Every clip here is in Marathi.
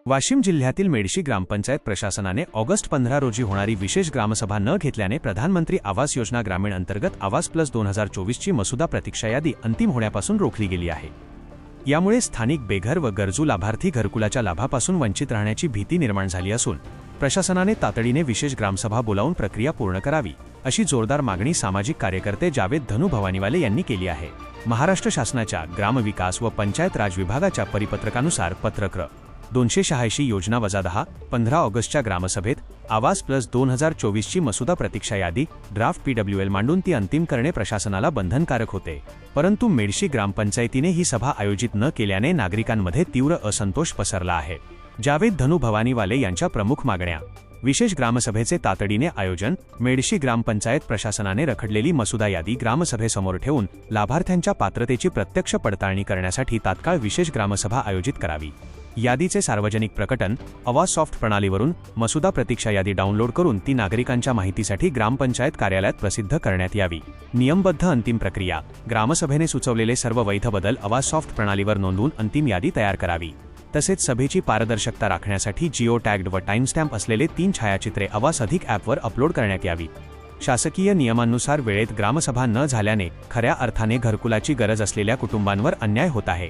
वाशिम जिल्ह्यातील मेडशी ग्रामपंचायत प्रशासनाने ऑगस्ट 15 रोजी होणारी विशेष ग्रामसभा न घेतल्याने प्रधानमंत्री आवास योजना ग्रामीण अंतर्गत आवास प्लस 2024 ची मसुदा प्रतीक्षा यादी अंतिम होण्यापासून रोखली गेली आहे। यामुळे स्थानिक बेघर व गरजू लाभार्थी घरकुलाच्या लाभापासून वंचित राहण्याची भीती निर्माण झाली असून प्रशासनाने तातडीने विशेष ग्रामसभा बोलावून प्रक्रिया पूर्ण करावी अशी जोरदार मागणी सामाजिक कार्यकर्ते जावेद धनू भवानीवाले यांनी केली आहे। महाराष्ट्र शासनाच्या ग्रामविकास व पंचायत राज विभागाच्या परिपत्रकानुसार पत्र क्र. 286 योजना वजा 10/15 ऑगस्टच्या ग्रामसभेत आवास प्लस 2024 ची मसुदा प्रतीक्षा यादी ड्राफ्ट PWL मांडून ती अंतिम करणे प्रशासनाला बंधनकारक होते। परंतु मेडशी ग्रामपंचायतीने ही सभा आयोजित न केल्याने नागरिकांमध्ये तीव्र असंतोष पसरला आहे। जावेद धनू भवानीवाले यांच्या प्रमुख मागण्या: विशेष ग्रामसभेचे तातडीने आयोजन, मेडशी ग्रामपंचायत प्रशासनाने रखडलेली मसुदा यादी ग्रामसभेसमोर ठेवून लाभार्थ्यांच्या पात्रतेची प्रत्यक्ष पडताळणी करण्यासाठी तात्काळ विशेष ग्रामसभा आयोजित करावी, यादीचे सार्वजनिक प्रकटन, आवास सॉफ्ट प्रणालीवरून मसुदा प्रतीक्षा यादी डाउनलोड करून ती नागरिकांच्या माहितीसाठी ग्रामपंचायत कार्यालयात प्रसिद्ध करण्यात यावी, नियमबद्ध अंतिम प्रक्रिया, ग्रामसभेने सुचवलेले सर्व वैध बदल आवास सॉफ्ट प्रणालीवर नोंदवून अंतिम यादी तयार करावी, तसेच सभेची पारदर्शकता राखण्यासाठी जिओ टॅग्ड व टाइमस्टॅम्प असलेले 3 छायाचित्रे आवास अधिक ॲपवर अपलोड करण्यात यावी। शासकीय नियमांनुसार वेळेत ग्रामसभा न झाल्याने खऱ्या अर्थाने घरकुलाची गरज असलेल्या कुटुंबांवर अन्याय होत आहे।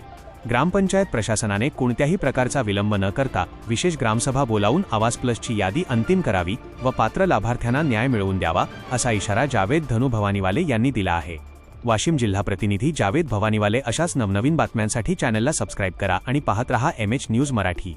ग्रामपंचायत प्रशासनाने कोणत्याही प्रकारचा विलंब न करता विशेष ग्रामसभा बोलावून आवास प्लसची यादी अंतिम करावी व पात्र लाभार्थ्यांना न्याय मिळवून द्यावा असा इशारा जावेद धनू भवानीवाले यांनी दिला आहे। वाशिम जिल्हा प्रतिनिधी जावेद भवानीवाले अशाच नवनवीन बातम्यांसाठी चॅनलला सबस्क्राईब करा आणि पाहत रहा MH न्यूज मराठी।